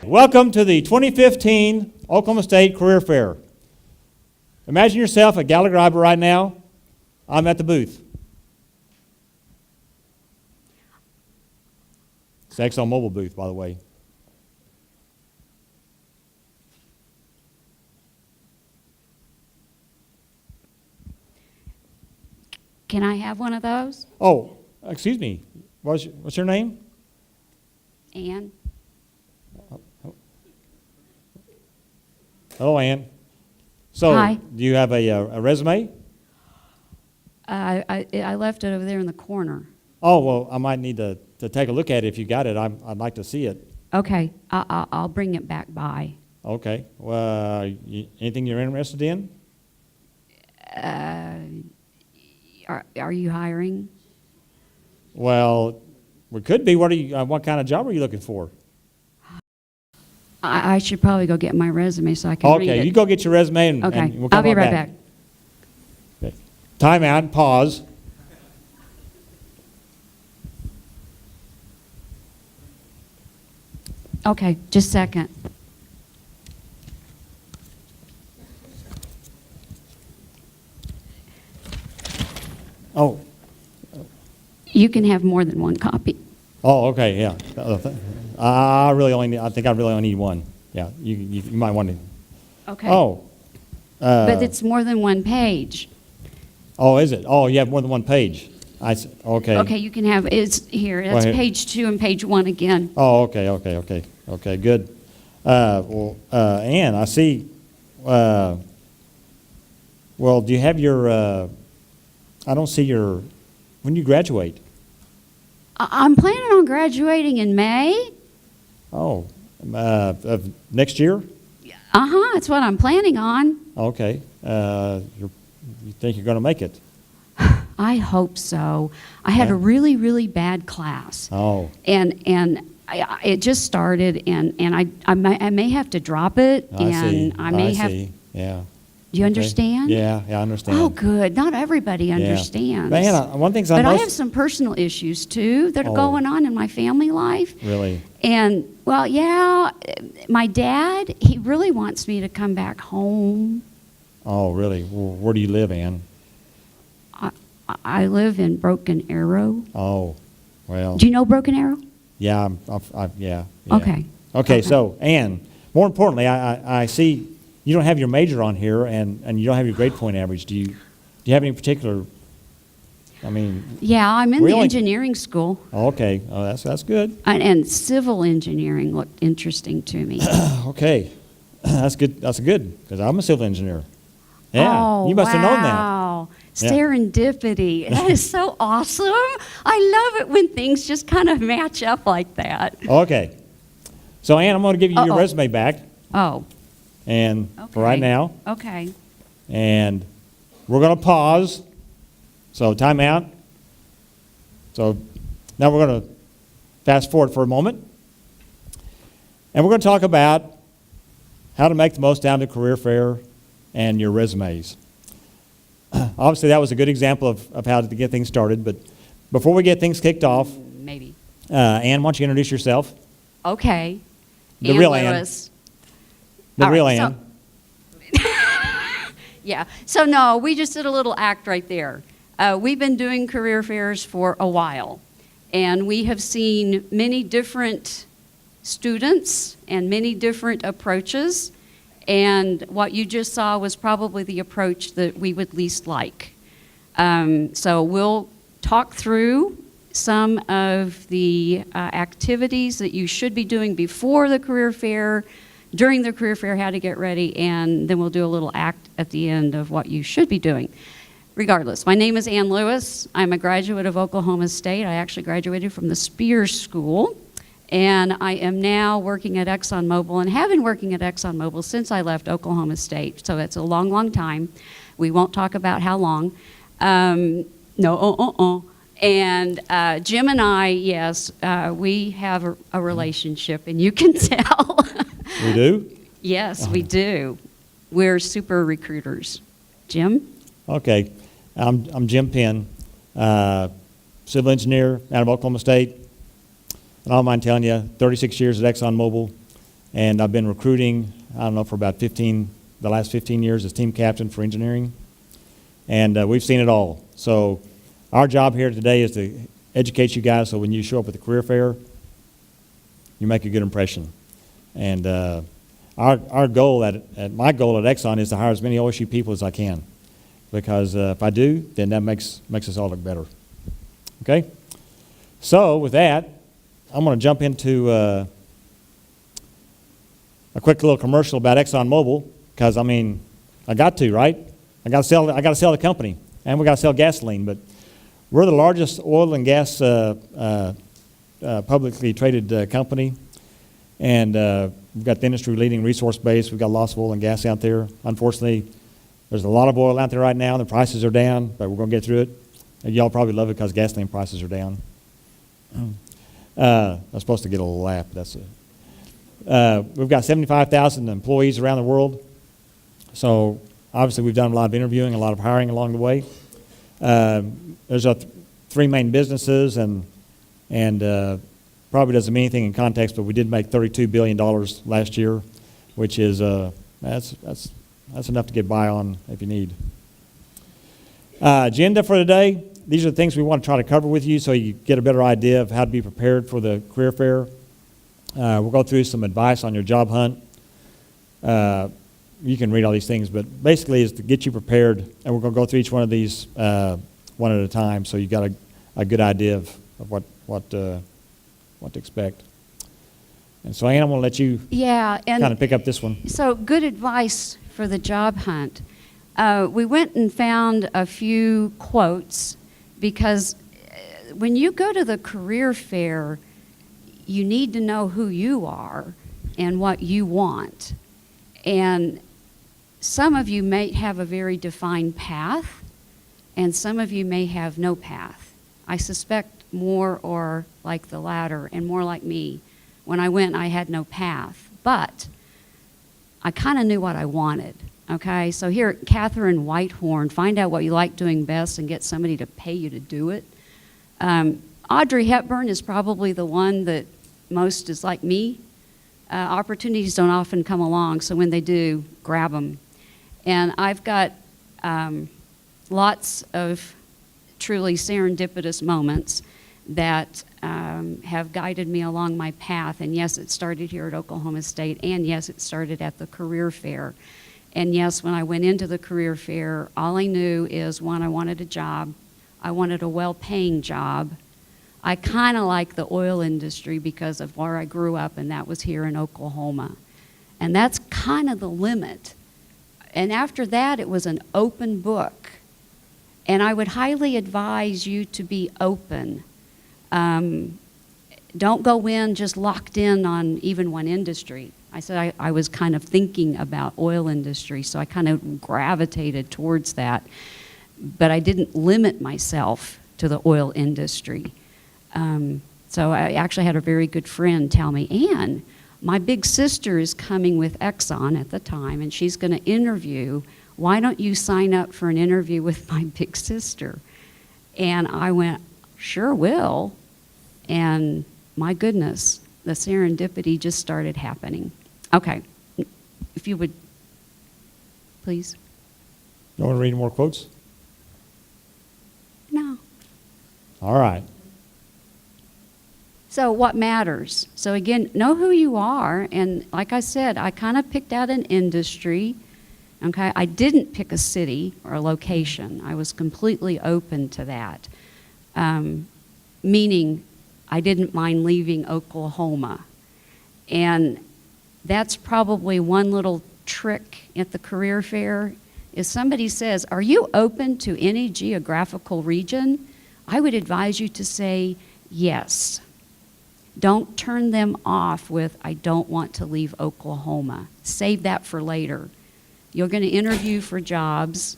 welcome to the 2015 Oklahoma State Career Fair. Imagine yourself at Gallagher Iber right now. I'm at the booth. It's the Exxon Mobil booth, by the way. Can I have one of those? Oh, excuse me. What's your name? Ann? Hello, Ann. So, Hi. do you have a resume? I left it over there in the corner. Oh, well, I might need to take a look at it if you got it. I'd like to see it. Okay, I'll bring it back by. Okay. Well, anything you're interested in? Are you hiring? Well, we could be. What kind of job are you looking for? I should probably go get my resume so I can read it. Okay, you go get your resume and, Okay, and we'll come I'll be on right back. Okay. Time out, pause. Okay, just a second. Oh, You can have more than one copy. okay, yeah. I think I really only need one. Yeah, you might want to. Okay. Oh. But it's more than one page. Oh, is it? Oh, you have more than one page. Okay. Okay, you can have, it's here, that's Well, here. page 2 and page 1 again. Oh, okay, good. Ann, I see, well, do you have your, I don't see your, when you graduate? I'm planning on graduating in May. Oh, of next year? That's what I'm planning on. Okay. You think you're going to make it? I hope so. I had Yeah. a really, really bad class. Oh, And it just started, and I may have to drop it, I see. and I may have. see. Yeah. Do you Okay. understand? Yeah, I understand. Oh, good. Not everybody Yeah. understands. Man, one thing But I most have some personal issues too that are Oh. going on in my family life. really. And well, yeah, my dad, he really wants me to come back home. Oh, really? Well, where do you live, Ann? I live in Broken Arrow. Oh, well. Do you know Broken Arrow? Yeah, yeah. Okay. Okay, so, Ann, more importantly, I see you don't have your major on here, and you don't have your grade point average. Do you have any particular, I mean, Yeah, I'm in the Really? engineering school, okay, oh, that's good. and civil engineering looked interesting to me. Okay, that's good, because I'm a civil engineer. Yeah, Oh, you must have known that. wow. Yeah. Serendipity. That is so awesome. I love it when things just kind of match up like that. Okay, so Ann, I'm going to give you your Uh-oh. resume back, Oh, and for right Okay. now, okay. and we're going to pause. So time out. So now we're going to fast forward for a moment. And we're going to talk about how to make the most out of the career fair and your resumes. Obviously, that was a good example of how to get things started. But before we get things kicked off, Maybe. Ann, why don't you introduce yourself? Okay. The Ann real Ann. Lewis. The All real right, Ann. Yeah. So no, we just did a little act right there. We've been doing career fairs for a while, and we have seen many different students and many different approaches. And what you just saw was probably the approach that we would least like. So we'll talk through some of the activities that you should be doing before the career fair, during the career fair, how to get ready, and then we'll do a little act at the end of what you should be doing. Regardless, my name is Ann Lewis. I'm a graduate of Oklahoma State. I actually graduated from the Spears School, and I am now working at Exxon Mobil and have been working at Exxon Mobil since I left Oklahoma State. So it's a long, long time. We won't talk about how long. And Jim and I, yes, we have a relationship, and you can tell. We do? Yes, we do. We're super recruiters. Jim? Okay. I'm Jim Penn, civil engineer out of Oklahoma State. And I don't mind telling you, 36 years at Exxon Mobil. and I've been recruiting, I don't know, for about the last 15 years as team captain for engineering. And we've seen it all. So our job here today is to educate you guys so when you show up at the career fair, you make a good impression. And our goal my goal at Exxon is to hire as many OSU people as I can, because if I do, then that makes us all look better. Okay? So with that, I'm going to jump into a quick little commercial about Exxon Mobil, because I mean, I got to, right? I got to sell the company, and we got to sell gasoline. But we're the largest oil and gas publicly traded company, and we've got the industry-leading resource base. We've got lots of oil and gas out there. Unfortunately, there's a lot of oil out there right now. The prices are down, but we're going to get through it. And y'all probably love it because gasoline prices are down. I'm supposed to get a little laugh, but that's it. We've got 75,000 employees around the world. So obviously we've done a lot of interviewing, a lot of hiring along the way. There's three main businesses, and probably doesn't mean anything in context, but we did make $32 billion last year, which is that's enough to get by on if you need. Agenda for today. These are the things we want to try to cover with you so you get a better idea of how to be prepared for the career fair. We'll go through some advice on your job hunt. You can read all these things, but basically is to get you prepared, and we're going to go through each one of these one at a time so you got a good idea of what to expect. And so, Ann, I'm going to let you kind of pick up this one. So good advice for the job hunt. We went and found a few quotes, because when you go to the career fair, you need to know who you are and what you want. And some of you may have a very defined path, and some of you may have no path. I suspect more or like the latter, and more like me. When I went, I had no path, but I kind of knew what I wanted. Okay, so here, Catherine Whitehorn, find out what you like doing best and get somebody to pay you to do it. Audrey Hepburn is probably the one that most is like me. Opportunities don't often come along, so when they do, grab them. And I've got lots of truly serendipitous moments that have guided me along my path. And yes, it started here at Oklahoma State, and yes, it started at the career fair. And yes, when I went into the career fair, all I knew is, one, I wanted a job. I wanted a well-paying job. I kind of like the oil industry because of where I grew up, and that was here in Oklahoma. And that's kind of the limit. And after that, it was an open book. And I would highly advise you to be open. Don't go in just locked in on even one industry. I said I was kind of thinking about oil industry, so I kind of gravitated towards that. But I didn't limit myself to the oil industry. So I actually had a very good friend tell me, Ann, my big sister is coming with Exxon at the time, and she's going to interview. Why don't you sign up for an interview with my big sister? And I went, sure will. And my goodness, the serendipity just started happening. Okay, if you would, please. You want to read more quotes? No. All right. So what matters? So again, know who you are. And like I said, I kind of picked out an industry. Okay, I didn't pick a city or a location. I was completely open to that. Meaning I didn't mind leaving Oklahoma. And that's probably one little trick at the career fair. If somebody says, are you open to any geographical region? I would advise you to say yes. Don't turn them off with, I don't want to leave Oklahoma. Save that for later. You're going to interview for jobs.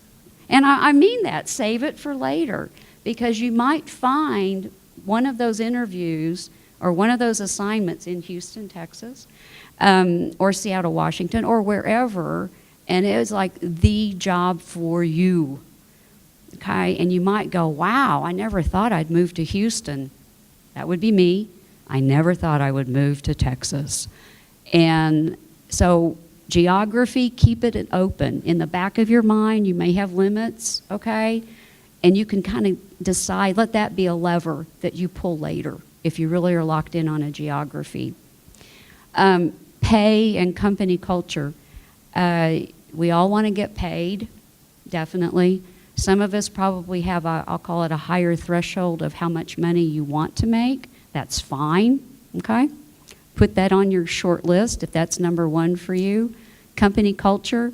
And I mean that, save it for later. Because you might find one of those interviews or one of those assignments in Houston, Texas, or Seattle, Washington, or wherever, and it was like the job for you. Okay, and you might go, wow, I never thought I'd move to Houston. That would be me. I never thought I would move to Texas. And so geography, keep it open. In the back of your mind, you may have limits, okay? And you can kind of decide, let that be a lever that you pull later if you really are locked in on a geography. Pay and company culture. We all want to get paid, definitely. Some of us probably have I'll call it a higher threshold of how much money you want to make. That's fine, okay? Put that on your short list if that's number one for you. Company culture,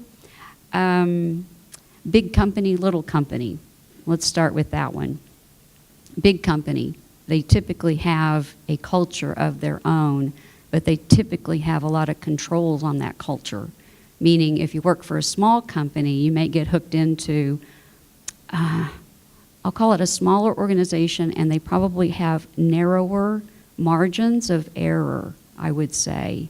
big company, little company. Let's start with that one. Big company, they typically have a culture of their own, but they typically have a lot of controls on that culture. Meaning if you work for a small company, you may get hooked into, I'll call it a smaller organization, and they probably have narrower margins of error, I would say.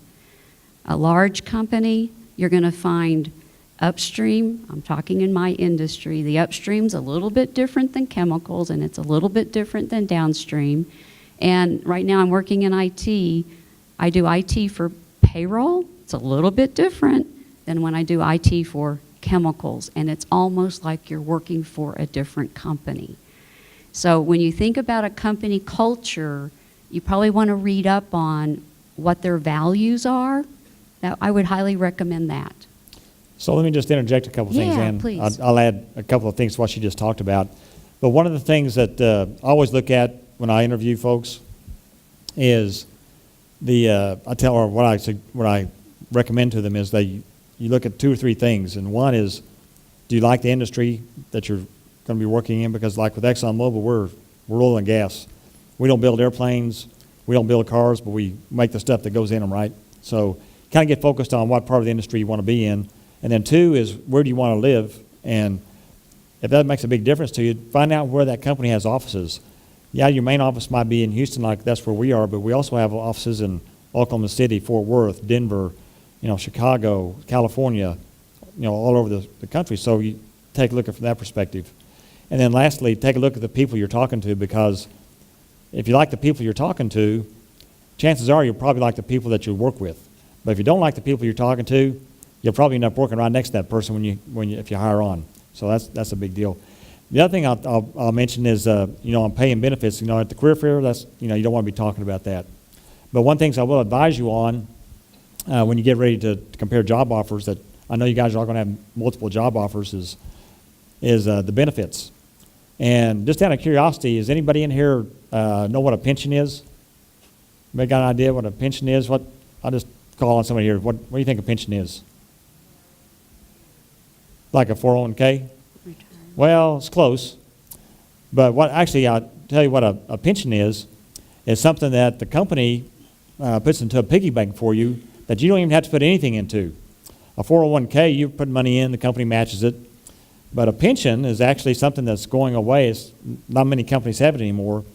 A large company, you're going to find upstream, I'm talking in my industry, the upstream's a little bit different than chemicals, and it's a little bit different than downstream. And right now I'm working in IT. I do IT for payroll. It's a little bit different than when I do IT for chemicals, and it's almost like you're working for a different company. So when you think about a company culture, you probably want to read up on what their values are. That I would highly recommend that. So let me just interject a couple things in. Please. I'll add a couple of things to what she just talked about. But one of the things that I always look at when I interview folks is what I recommend to them is you look at 2 or 3 things. And one is, do you like the industry that you're going to be working in? Because like with Exxon Mobil, we're oil and gas. We don't build airplanes. We don't build cars, but we make the stuff that goes in them, right? So kind of get focused on what part of the industry you want to be in. And then 2 is, where do you want to live? And if that makes a big difference to you, find out where that company has offices. Yeah, your main office might be in Houston, like that's where we are, but we also have offices in Oklahoma City, Fort Worth, Denver, Chicago, California, all over the country. So you take a look from that perspective. And then lastly, take a look at the people you're talking to, because if you like the people you're talking to, chances are you'll probably like the people that you work with. But if you don't like the people you're talking to, you'll probably end up working right next to that person if you hire on. So that's a big deal. The other thing I'll mention is on pay and benefits. At the career fair, you don't want to be talking about that. But one thing I will advise you on when you get ready to compare job offers, that I know you guys are all going to have multiple job offers, is the benefits. And just out of curiosity, does anybody in here know what a pension is? Anybody got an idea what a pension is? I'll just call on somebody here. What do you think a pension is? Like a 401k? Well, it's close. But I'll tell you what a pension is something that the company puts into a piggy bank for you that you don't even have to put anything into. A 401k, you put money in, the company matches it. But a pension is actually something that's going away. Not many companies have it anymore.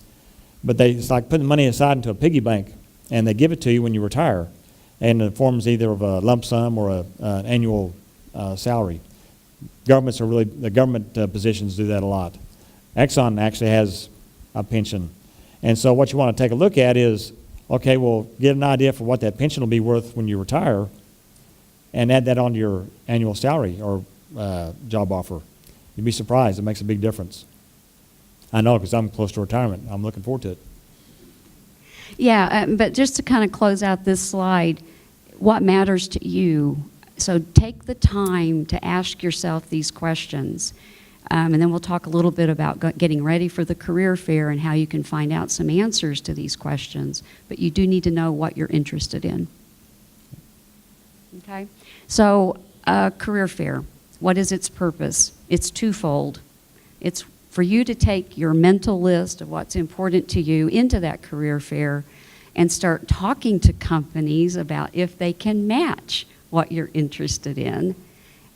But it's like putting money aside into a piggy bank, and they give it to you when you retire. And it forms either of a lump sum or an annual salary. The government positions do that a lot. Exxon actually has a pension. And so what you want to take a look at is, okay, well, get an idea for what that pension will be worth when you retire, and add that onto your annual salary or job offer. You'd be surprised. It makes a big difference. I know, because I'm close to retirement. I'm looking forward to it. Yeah, but just to kind of close out this slide, what matters to you? So take the time to ask yourself these questions. And then we'll talk a little bit about getting ready for the career fair and how you can find out some answers to these questions. But you do need to know what you're interested in. Okay? So career fair, what is its purpose? It's twofold. It's for you to take your mental list of what's important to you into that career fair and start talking to companies about if they can match what you're interested in.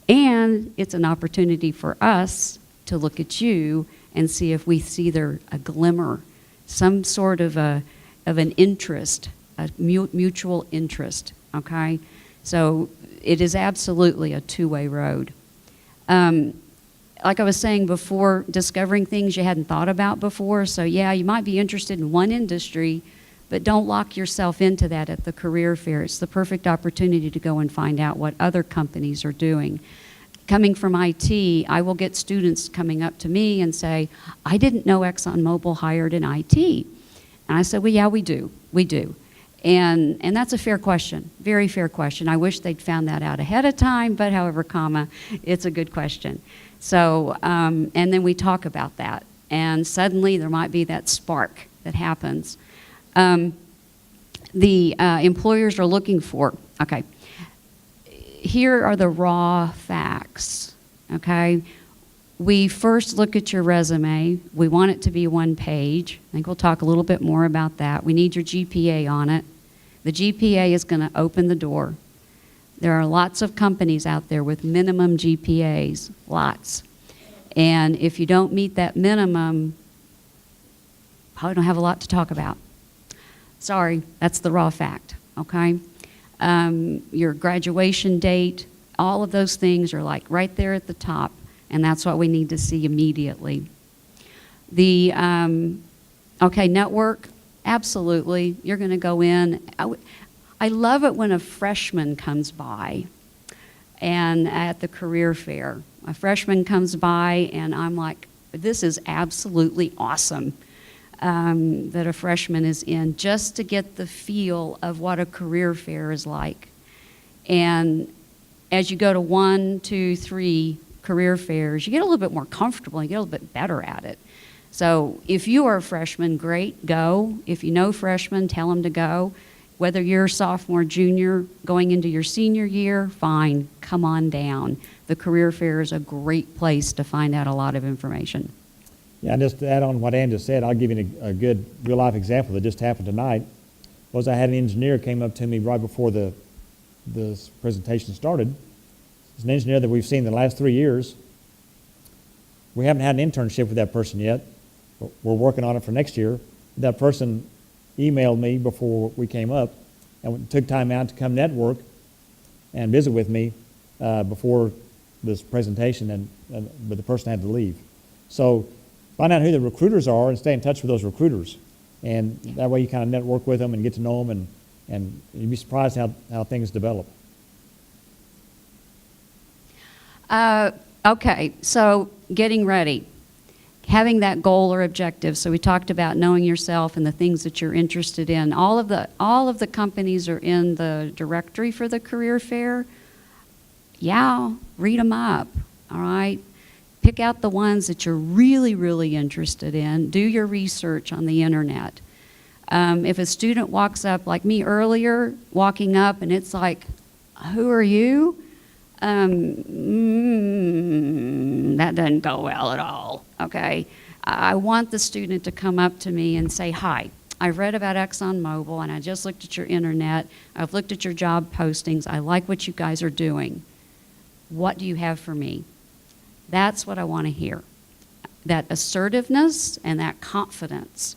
And it's an opportunity for us to look at you and see if we see there a glimmer, some sort of an interest, a mutual interest, okay? So it is absolutely a two-way road. Like I was saying before, discovering things you hadn't thought about before. So yeah, you might be interested in one industry, But don't lock yourself into that at the career fair. It's the perfect opportunity to go and find out what other companies are doing. Coming from IT, I will get students coming up to me and say, I didn't know Exxon Mobil hired in IT. And I said, well, yeah, we do. We do. And that's a fair question, very fair question. I wish they'd found that out ahead of time, but however, it's a good question. So, and then we talk about that. And suddenly there might be that spark that happens. The employers are looking for, okay, here are the raw facts, okay? We first look at your resume. We want it to be one page. I think we'll talk a little bit more about that. We need your GPA on it. The GPA is going to open the door. There are lots of companies out there with minimum GPAs, lots. And if you don't meet that minimum, probably don't have a lot to talk about. Sorry, that's the raw fact, okay? Your graduation date, all of those things are like right there at the top, and that's what we need to see immediately. The, okay, network, absolutely. You're going to go in. I love it when a freshman comes by and at the career fair. A freshman comes by, and I'm like, this is absolutely awesome. That a freshman is in, just to get the feel of what a career fair is like. And as you go to 1, 2, 3 career fairs, you get a little bit more comfortable, you get a little bit better at it. So if you are a freshman, great, go. If you know freshmen, tell them to go. Whether you're sophomore, junior, going into your senior year, fine, come on down. The career fair is a great place to find out a lot of information. Yeah, and just to add on what Ann just said, I'll give you a good real-life example that just happened tonight. Was I had an engineer came up to me right before this presentation started. It's an engineer that we've seen the last 3 years. We haven't had an internship with that person yet. But we're working on it for next year. That person emailed me before we came up and took time out to come network and visit with me before this presentation, but the person had to leave. So find out who the recruiters are and stay in touch with those recruiters. And that way you kind of network with them and get to know them, and you'd be surprised how things develop. Okay, so getting ready. Having that goal or objective. So we talked about knowing yourself and the things that you're interested in. All of the companies are in the directory for the career fair. Yeah, read them up, all right? Pick out the ones that you're really, really interested in. Do your research on the internet. If a student walks up, like me earlier, walking up and it's like, who are you? That doesn't go well at all, okay? I want the student to come up to me and say, hi, I've read about Exxon Mobil and I just looked at your internet. I've looked at your job postings. I like what you guys are doing. What do you have for me? That's what I want to hear. That assertiveness and that confidence.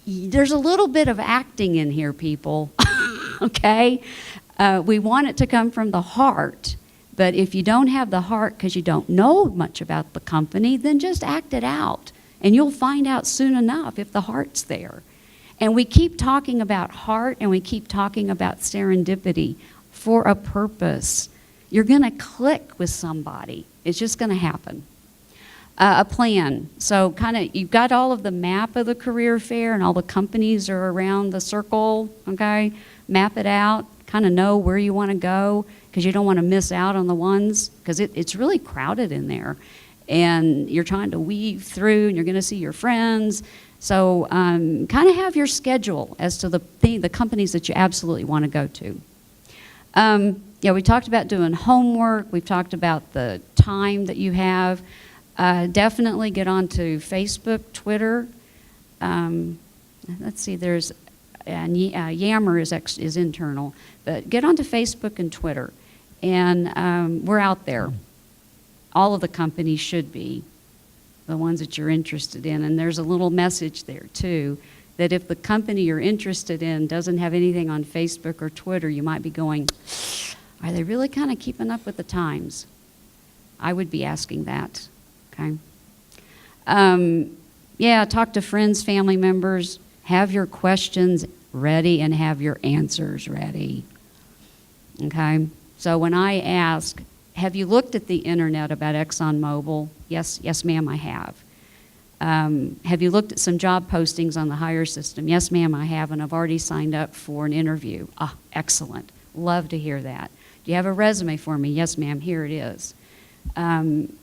There's a little bit of acting in here, people, okay? We want it to come from the heart, but if you don't have the heart because you don't know much about the company, then just act it out, and you'll find out soon enough if the heart's there. And we keep talking about heart, and we keep talking about serendipity for a purpose. You're going to click with somebody. It's just going to happen. A plan. So kind of, you've got all of the map of the career fair, and all the companies are around the circle, okay? Map it out. Kind of know where you want to go, because you don't want to miss out on the ones, because it's really crowded in there. And you're trying to weave through, and you're going to see your friends. So kind of have your schedule as to the companies that you absolutely want to go to. Yeah, we talked about doing homework. We've talked about the time that you have. Definitely get onto Facebook, Twitter. Let's see, there's Yammer is internal, but get onto Facebook and Twitter, and we're out there. All of the companies should be, the ones that you're interested in, and there's a little message there too, that if the company you're interested in doesn't have anything on Facebook or Twitter, you might be going, are they really kind of keeping up with the times? I would be asking that, okay? Yeah, talk to friends, family members. Have your questions ready and have your answers ready. Okay? So when I ask, have you looked at the internet about Exxon Mobil? Yes, ma'am, I have. Have you looked at some job postings on the hire system? Yes, ma'am, I have, and I've already signed up for an interview. Ah, excellent. Love to hear that. Do you have a resume for me? Yes, ma'am, here it is. And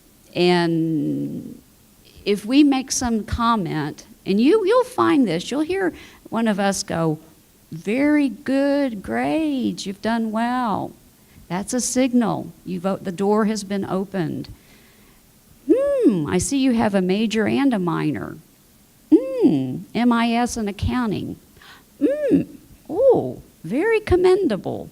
if we make some comment, and you'll find this, you'll hear one of us go, very good grades, you've done well. That's a signal. The door has been opened. I see you have a major and a minor. MIS and accounting. Oh, very commendable.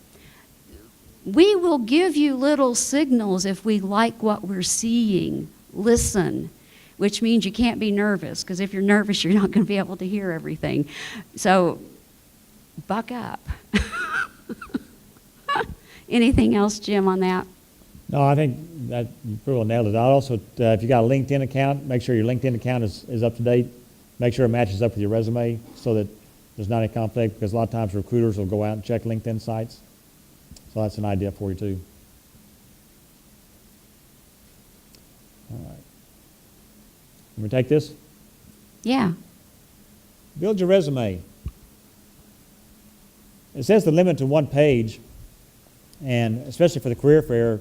We will give you little signals if we like what we're seeing. Listen, which means you can't be nervous, because if you're nervous, you're not going to be able to hear everything. So, buck up. Anything else, Jim, on that? No, I think that you pretty well nailed it. I also, if you got a LinkedIn account, make sure your LinkedIn account is up to date. Make sure it matches up with your resume so that there's not any conflict, because a lot of times recruiters will go out and check LinkedIn sites. So that's an idea for you too. All right. Can we take this? Yeah. Build your resume. It says the limit to 1 page, and especially for the career fair,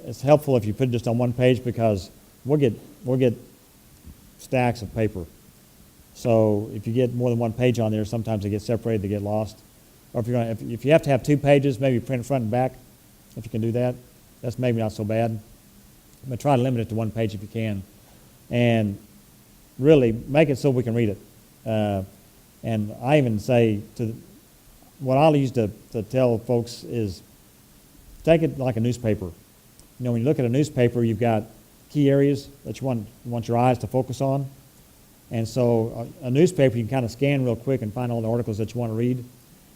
it's helpful if you put it just on 1 page, because we'll get stacks of paper. So if you get more than 1 page on there, sometimes they get separated, they get lost. Or if you have to have 2 pages, maybe print front and back. If you can do that, that's maybe not so bad. But try to limit it to 1 page if you can, and really make it so we can read it. And I even say what I'll use to tell folks is take it like a newspaper. You know, when you look at a newspaper, you've got key areas that you want your eyes to focus on. And so a newspaper, you can kind of scan real quick and find all the articles that you want to read.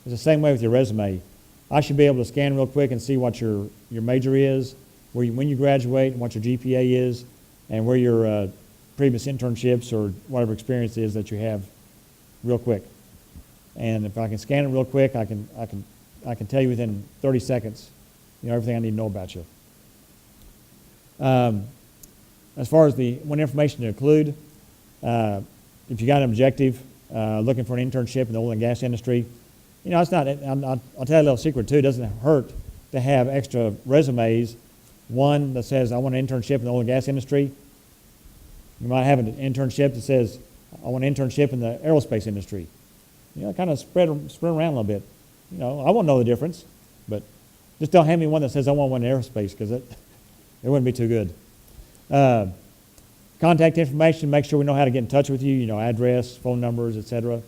It's the same way with your resume. I should be able to scan real quick and see what your major is, when you graduate, and what your GPA is, and where your previous internships or whatever experience is that you have real quick. And if I can scan it real quick, I can tell you within 30 seconds, everything I need to know about you. As far as what information to include, if you got an objective, looking for an internship in the oil and gas industry, it's not. I'll tell you a little secret too. It doesn't hurt to have extra resumes. One that says I want an internship in the oil and gas industry. You might have an internship that says I want an internship in the aerospace industry. Kind of spread around a little bit. I won't know the difference, but just don't hand me one that says I want one in aerospace, because it wouldn't be too good. Contact information, make sure we know how to get in touch with you, address, phone numbers, etc.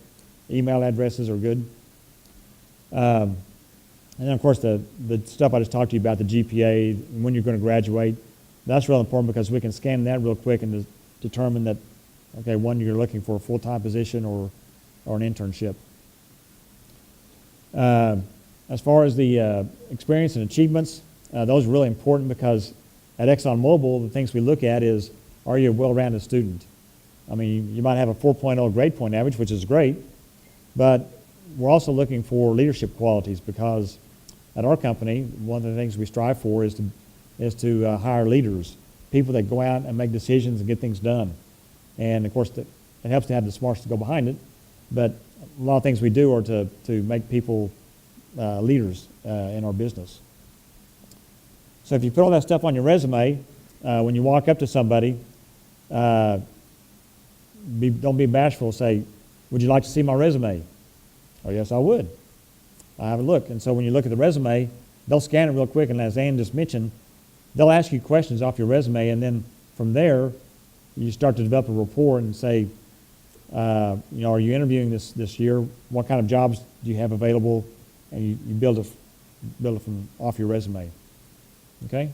Email addresses are good. And then, of course, the stuff I just talked to you about, the GPA, when you're going to graduate, that's real important, because we can scan that real quick and determine that, okay, one, you're looking for a full-time position or an internship. As far as the experience and achievements, those are really important, because at Exxon Mobil, the things we look at is, are you a well-rounded student? I mean, you might have a 4.0 grade point average, which is great, but we're also looking for leadership qualities, because at our company, one of the things we strive for is to hire leaders, people that go out and make decisions and get things done. And of course, it helps to have the smarts to go behind it, but a lot of things we do are to make people leaders in our business. So if you put all that stuff on your resume, when you walk up to somebody, don't be bashful. Say, would you like to see my resume? Oh, yes, I would. I have a look. And so when you look at the resume, they'll scan it real quick, and as Ann just mentioned, they'll ask you questions off your resume, and then from there, you start to develop a rapport and say, are you interviewing this year? What kind of jobs do you have available? And you build it from off your resume. Okay?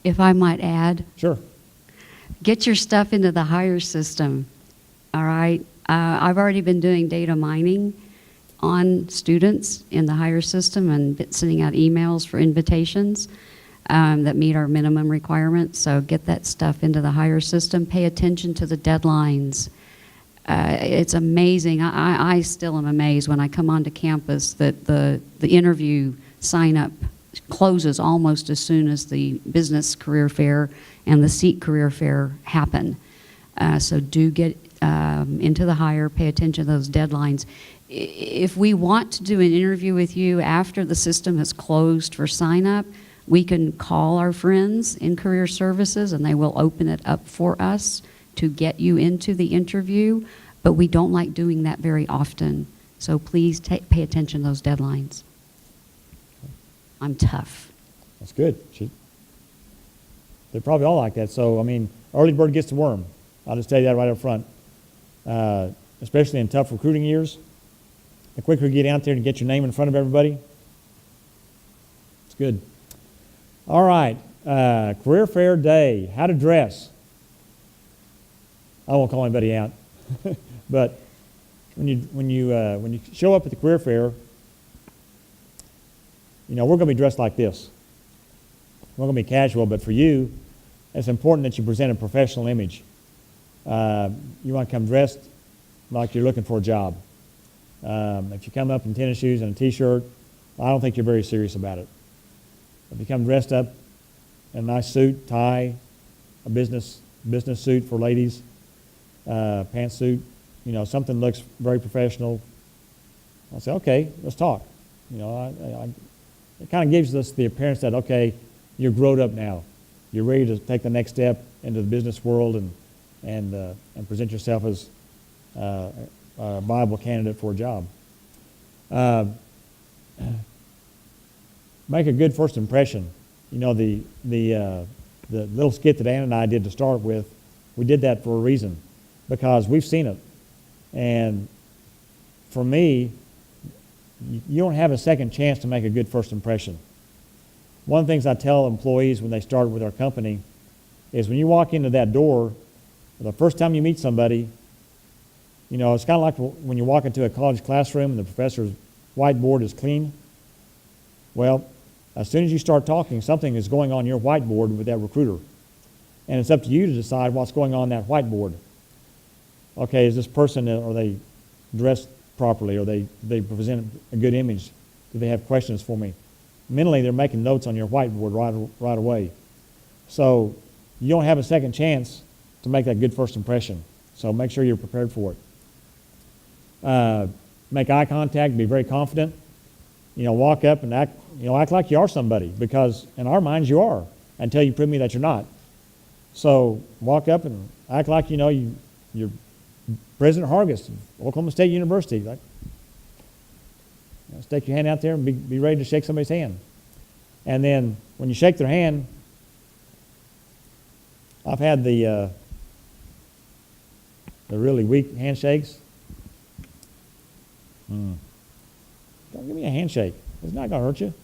If I might add. Sure. Get your stuff into the hire system. All right? I've already been doing data mining on students in the hire system and sending out emails for invitations that meet our minimum requirements. So get that stuff into the hire system. Pay attention to the deadlines. It's amazing. I still am amazed when I come onto campus that the interview sign-up closes almost as soon as the business career fair and the SEEK career fair happen. So do get into the hire, pay attention to those deadlines. If we want to do an interview with you after the system has closed for sign-up, we can call our friends in career services and they will open it up for us to get you into the interview, but we don't like doing that very often. So please pay attention to those deadlines. I'm tough. That's good. They're probably all like that. So, I mean, early bird gets the worm. I'll just tell you that right up front. Especially in tough recruiting years. The quicker you get out there and get your name in front of everybody, it's good. All right, career fair day, how to dress. I won't call anybody out, but when you show up at the career fair, you know, we're going to be dressed like this. We're going to be casual, but for you, it's important that you present a professional image. You want to come dressed like you're looking for a job. If you come up in tennis shoes and a t-shirt, I don't think you're very serious about it. If you come dressed up in a nice suit, tie, a business suit for ladies, pantsuit, you know, something looks very professional, I'll say, okay, let's talk. You know, it kind of gives us the appearance that, okay, you're grown up now. You're ready to take the next step into the business world and present yourself as a viable candidate for a job. Make a good first impression. You know, the little skit that Ann and I did to start with, we did that for a reason, because we've seen it. And for me, you don't have a second chance to make a good first impression. One of the things I tell employees when they start with our company is when you walk into that door, the first time you meet somebody, you know, it's kind of like when you walk into a college classroom and the professor's whiteboard is clean. Well, as soon as you start talking, something is going on your whiteboard with that recruiter. And it's up to you to decide what's going on that whiteboard. Okay, is this person, are they dressed properly? Are they present a good image? Do they have questions for me? Mentally, they're making notes on your whiteboard right away. So you don't have a second chance to make that good first impression. So make sure you're prepared for it. Make eye contact, be very confident. You know, walk up and act like you are somebody, because in our minds you are, until you prove me that you're not. So walk up and act like, you know, you're President Hargis of Oklahoma State University. Like, you know, stick your hand out there and be ready to shake somebody's hand. And then when you shake their hand, I've had the really weak handshakes. Don't give me a handshake. It's not going to hurt you.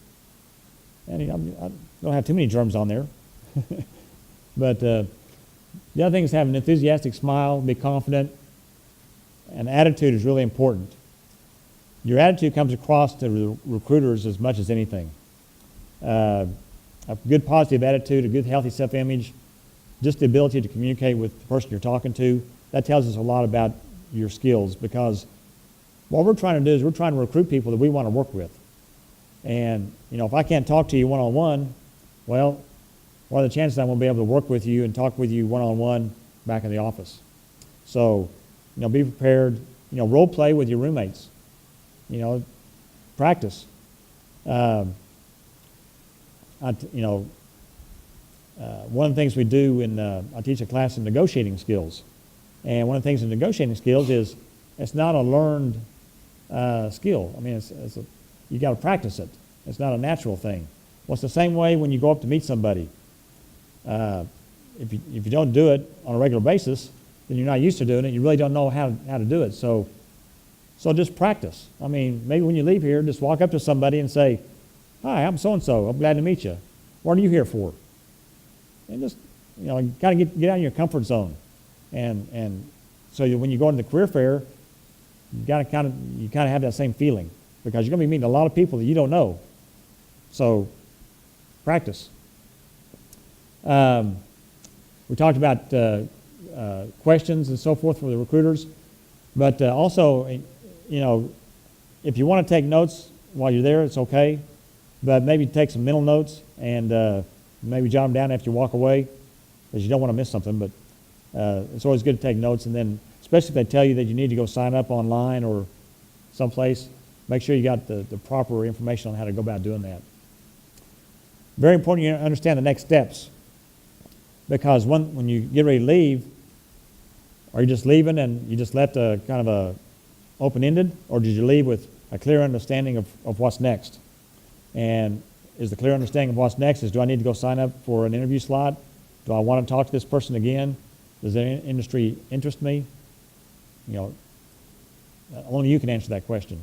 And I don't have too many germs on there. But the other thing is have an enthusiastic smile, be confident, and attitude is really important. Your attitude comes across to the recruiters as much as anything. A good positive attitude, a good healthy self-image, just the ability to communicate with the person you're talking to, that tells us a lot about your skills, because what we're trying to do is we're trying to recruit people that we want to work with. And, you know, if I can't talk to you one-on-one, well, what are the chances I won't be able to work with you and talk with you one-on-one back in the office? So, you know, be prepared. You know, role play with your roommates. You know, practice. One of the things we do I teach a class in negotiating skills. And one of the things in negotiating skills is it's not a learned skill. I mean, you got to practice it. It's not a natural thing. Well, it's the same way when you go up to meet somebody. If you don't do it on a regular basis, then you're not used to doing it. You really don't know how to do it. So just practice. I mean, maybe when you leave here, just walk up to somebody and say, "Hi, I'm so-and-so. I'm glad to meet you. What are you here for?" And just, you know, kind of get out of your comfort zone. And so when you go into the career fair, you kind of have that same feeling, because you're going to be meeting a lot of people that you don't know. So practice. We talked about questions and so forth for the recruiters. But also, you know, if you want to take notes while you're there, it's okay. But maybe take some mental notes and maybe jot them down after you walk away, because you don't want to miss something. But it's always good to take notes. And then, especially if they tell you that you need to go sign up online or someplace, make sure you got the proper information on how to go about doing that. Very important you understand the next steps, because when you get ready to leave, are you just leaving and you just left a kind of a open-ended, or did you leave with a clear understanding of what's next? And is the clear understanding of what's next is, do I need to go sign up for an interview slot? Do I want to talk to this person again? Does the industry interest me? You know, only you can answer that question.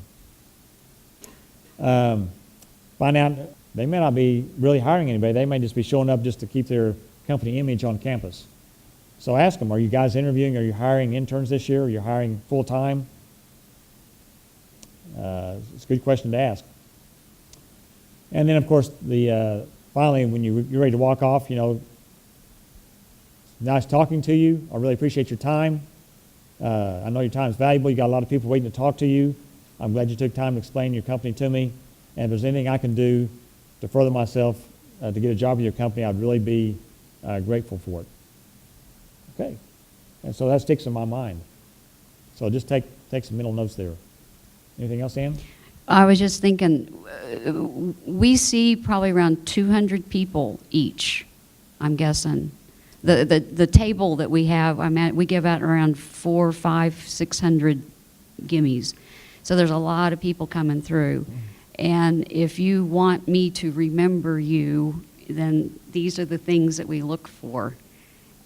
Find out, they may not be really hiring anybody. They may just be showing up just to keep their company image on campus. So ask them, are you guys interviewing? Are you hiring interns this year? Are you hiring full-time? It's a good question to ask. And then, of course, finally, when you're ready to walk off, you know, nice talking to you. I really appreciate your time. I know your time is valuable. You got a lot of people waiting to talk to you. I'm glad you took time to explain your company to me. And if there's anything I can do to further myself to get a job with your company, I'd really be grateful for it. Okay. And so that sticks in my mind. So just take some mental notes there. Anything else, Ann? I was just thinking, we see probably around 200 people each, I'm guessing. The table that we have, we give out around 400, 500, 600 gimmies. So there's a lot of people coming through. And if you want me to remember you, then these are the things that we look for.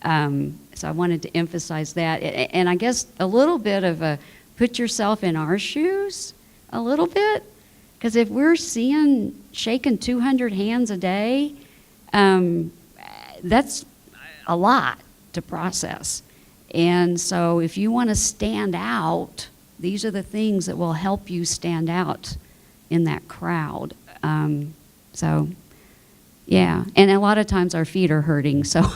So I wanted to emphasize that. And I guess a little bit of a put yourself in our shoes a little bit. Because if we're shaking 200 hands a day, that's a lot to process. And so if you want to stand out, these are the things that will help you stand out in that crowd. So, yeah. And a lot of times our feet are hurting, so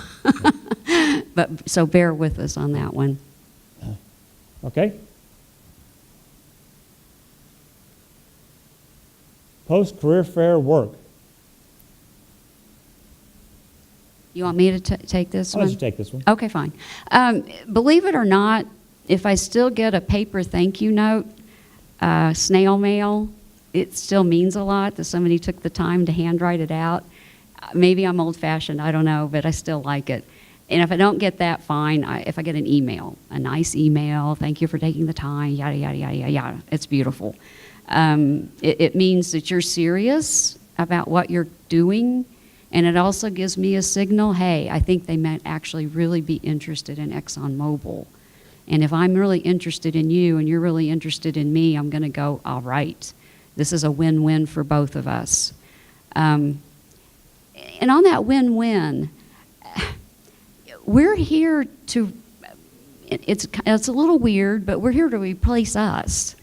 so bear with us on that one. Okay. Post-career fair work. You want me to take this one? I'll let you take this one. Okay, fine. Believe it or not, if I still get a paper thank you note, snail mail, it still means a lot that somebody took the time to handwrite it out. Maybe I'm old-fashioned, I don't know, but I still like it. And if I don't get that, fine. If I get an email, a nice email, thank you for taking the time, yada, yada, yada, yada, yada. It's beautiful. It means that you're serious about what you're doing, and it also gives me a signal, hey, I think they might actually really be interested in Exxon Mobil. And if I'm really interested in you and you're really interested in me, I'm going to go, all right, this is a win-win for both of us. And on that win-win, we're here to, it's a little weird, but we're here to replace us.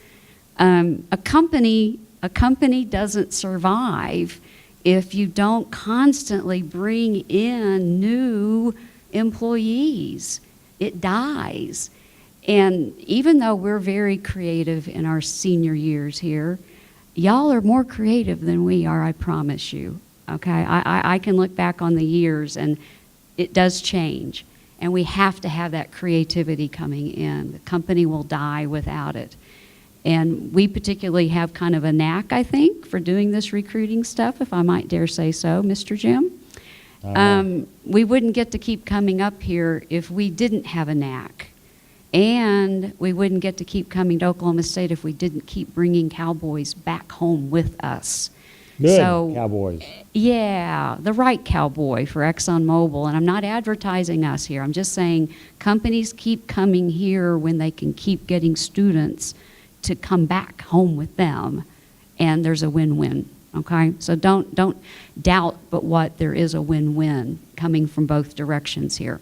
A company doesn't survive if you don't constantly bring in new employees. It dies. And even though we're very creative in our senior years here, y'all are more creative than we are, I promise you. Okay, I can look back on the years and it does change. And we have to have that creativity coming in. The company will die without it. And we particularly have kind of a knack, I think, for doing this recruiting stuff, if I might dare say so, Mr. Jim. We wouldn't get to keep coming up here if we didn't have a knack. And we wouldn't get to keep coming to Oklahoma State if we didn't keep bringing cowboys back home with us. Good so, cowboys. Yeah, the right cowboy for Exxon Mobil. And I'm not advertising us here. I'm just saying companies keep coming here when they can keep getting students to come back home with them. And there's a win-win, okay? So don't doubt but what there is a win-win coming from both directions here.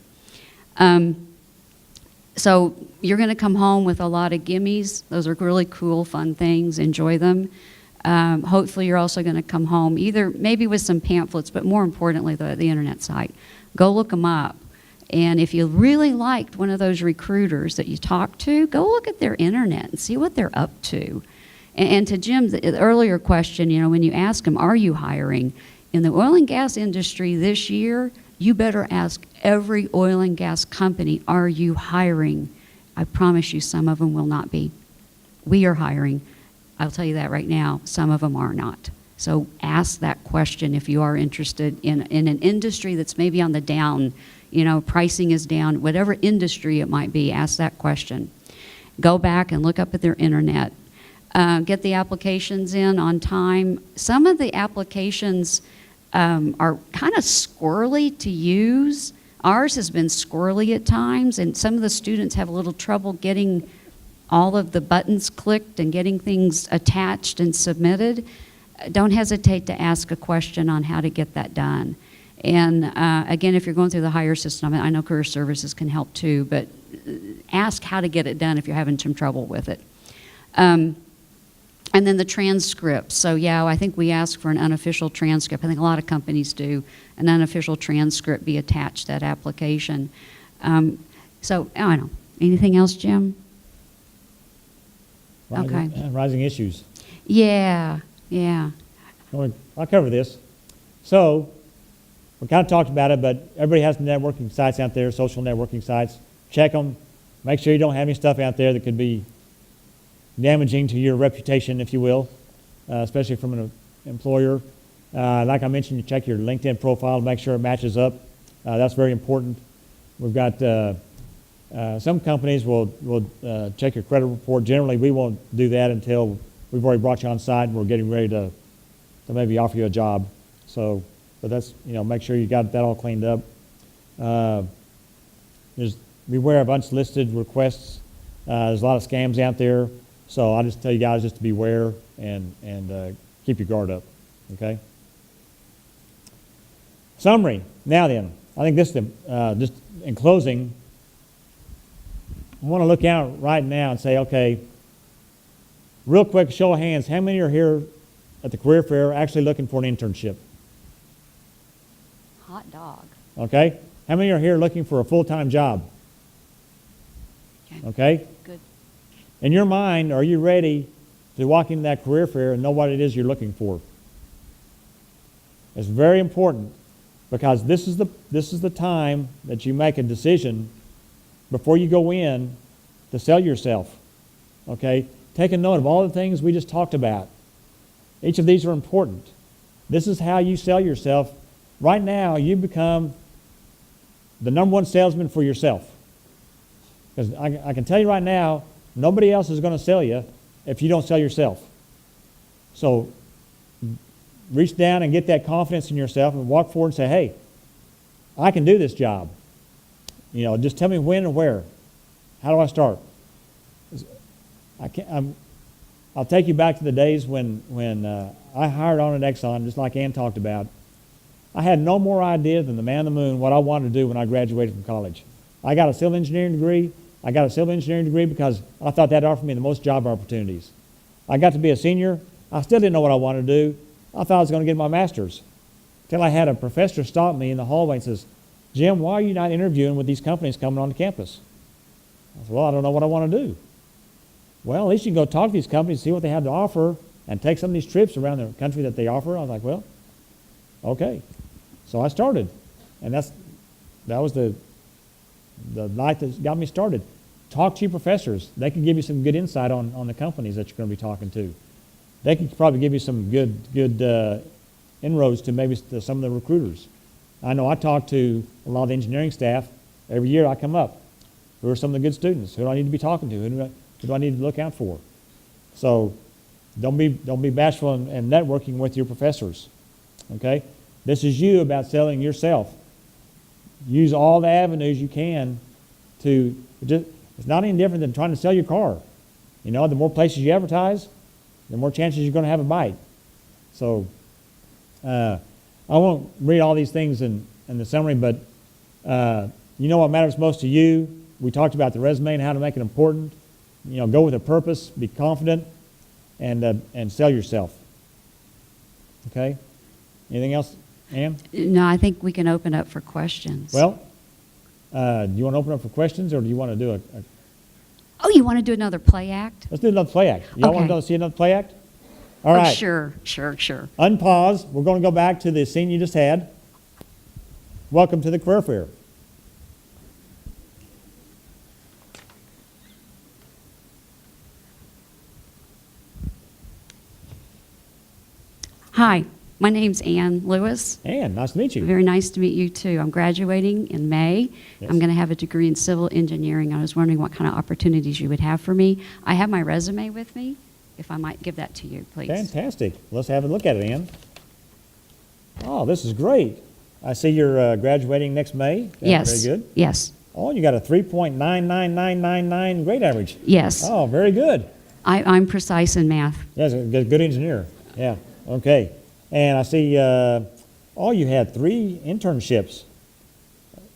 So you're going to come home with a lot of gimmies. Those are really cool, fun things. Enjoy them. Hopefully you're also going to come home either maybe with some pamphlets, but more importantly, the internet site. Go look them up. And if you really liked one of those recruiters that you talked to, go look at their internet and see what they're up to. And to Jim's earlier question, you know, when you ask them, are you hiring? In the oil and gas industry this year, you better ask every oil and gas company, are you hiring? I promise you some of them will not be. We are hiring. I'll tell you that right now. Some of them are not. So ask that question if you are interested in an industry that's maybe on the down, you know, pricing is down, whatever industry it might be, ask that question. Go back and look up at their internet. Get the applications in on time. Some of the applications are kind of squirrely to use. Ours has been squirrely at times, and some of the students have a little trouble getting all of the buttons clicked and getting things attached and submitted. Don't hesitate to ask a question on how to get that done. And again, if you're going through the hire system, I know Career Services can help too, but ask how to get it done if you're having some trouble with it. And then the transcript. So yeah, I think we ask for an unofficial transcript. I think a lot of companies do. An unofficial transcript be attached to that application. So I don't know. Anything else, Jim? Rising issues. Yeah. I'll cover this. So we kind of talked about it, but everybody has networking sites out there, social networking sites. Check them. Make sure you don't have any stuff out there that could be damaging to your reputation, if you will, especially from an employer. Like I mentioned, you check your LinkedIn profile to make sure it matches up. That's very important. We've got some companies will check your credit report. Generally, we won't do that until we've already brought you on site and we're getting ready to maybe offer you a job. So, but that's, you know, make sure you got that all cleaned up. Beware of unsolicited requests. There's a lot of scams out there. So I just tell you guys just to beware and keep your guard up, okay? Summary. Now then, I think this just in closing, I want to look out right now and say, okay, real quick, show of hands, how many are here at the career fair actually looking for an internship? Hot dog. Okay. How many are here looking for a full-time job? Okay. Good. In your mind, are you ready to walk into that career fair and know what it is you're looking for? It's very important because this is the time that you make a decision before you go in to sell yourself. Okay? Take a note of all the things we just talked about. Each of these are important. This is how you sell yourself. Right now, you become the number one salesman for yourself. Because I can tell you right now, nobody else is going to sell you if you don't sell yourself. So reach down and get that confidence in yourself and walk forward and say, hey, I can do this job. You know, just tell me when and where. How do I start? I'll take you back to the days when I hired on at Exxon, just like Ann talked about. I had no more idea than the man on the moon what I wanted to do when I graduated from college. I got a civil engineering degree. I got a civil engineering degree because I thought that offered me the most job opportunities. I got to be a senior. I still didn't know what I wanted to do. I thought I was going to get my master's. Until I had a professor stop me in the hallway and says, Jim, why are you not interviewing with these companies coming on campus? I said, well, I don't know what I want to do. Well, at least you can go talk to these companies, see what they have to offer, and take some of these trips around the country that they offer. I was like, well, okay. So I started. And that was the night that got me started. Talk to your professors. They can give you some good insight on the companies that you're going to be talking to. They can probably give you some good inroads to maybe some of the recruiters. I know I talk to a lot of the engineering staff. Every year I come up. Who are some of the good students? Who do I need to be talking to? Who do I need to look out for? So don't be bashful and networking with your professors. Okay? This is you about selling yourself. Use all the avenues you can to it's not any different than trying to sell your car. You know, the more places you advertise, the more chances you're going to have a bite. So I won't read all these things in the summary, but you know what matters most to you. We talked about the resume and how to make it important. You know, go with a purpose, be confident, and sell yourself. Okay? Anything else, Ann? No, I think we can open up for questions. Well, Do you want to open up for questions, or do you want to do Oh, you want to do another play act? let's do another play act. Y'all want to Okay. go see another play act? All Oh, right. sure. Unpause. We're going to go back to the scene you just had. Welcome to the career fair. Hi, my name's Ann Lewis. Ann, nice to meet you. Very nice to meet you, too. I'm graduating in May. Yes. I'm going to have a degree in civil engineering. I was wondering what kind of opportunities you would have for me. I have my resume with me, if I might give that to you, please. Fantastic. Let's have a look at it, Ann. Oh, this is great. I see you're graduating next May. That's Yes. Very good. Yes. Oh, you got a 3.99999 grade average. Yes. Oh, very good. I'm precise in math. Yes, a good engineer. Yeah. Okay. And I see, you had 3 internships.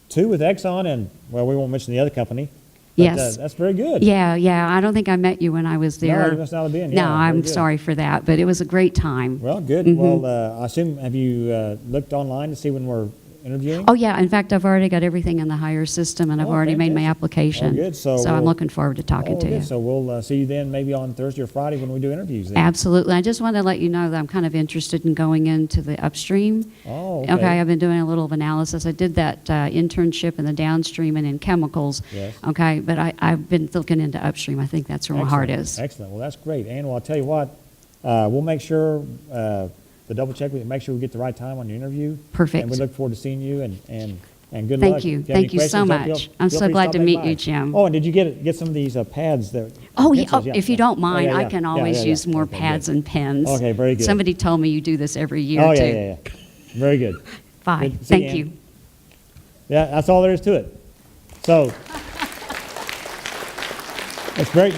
2 with Exxon and, well, we won't mention the other company. But, Yes. that's very good. Yeah. I don't think I met you when I was there. No, you must not have been. No, Yeah, very I'm good. sorry for that, but it was a great time. Well, good. Mhm. Well, I assume, have you looked online to see when we're interviewing? Oh, yeah. In fact, I've already got everything in the hire system, and I've Oh, already made my fantastic. application. Oh, good. So I'm we'll- looking forward to talking Oh, to good. you. So we'll see you then maybe on Thursday or Friday when we do interviews then. Absolutely. I just want to let you know that I'm kind of interested in going into the upstream. Oh, Okay, okay. I've been doing a little of analysis. I did that internship in the downstream and in chemicals. Yes. Okay, but I've been looking into upstream. I think that's where my heart is. Excellent. Well, that's great. And well, I'll tell you what, we'll make sure, to double check, make sure we get the right time on your interview. Perfect. And we look forward to seeing you and good luck. Thank you. If have any Thank you so questions, much. feel I'm so free to glad stop to back meet by. you, Jim. Oh, and did you get some of these pads that? Oh, yeah. pencils? Oh, if you don't mind, yeah, I yeah. can Yeah, always yeah, use yeah. more Okay, pads good. and pens. Okay, very good. Somebody told me you do this every year, Oh, too. yeah. Very good. Bye. Good to see you, Thank Ann. you. Yeah, that's all there is to it. So, it's very,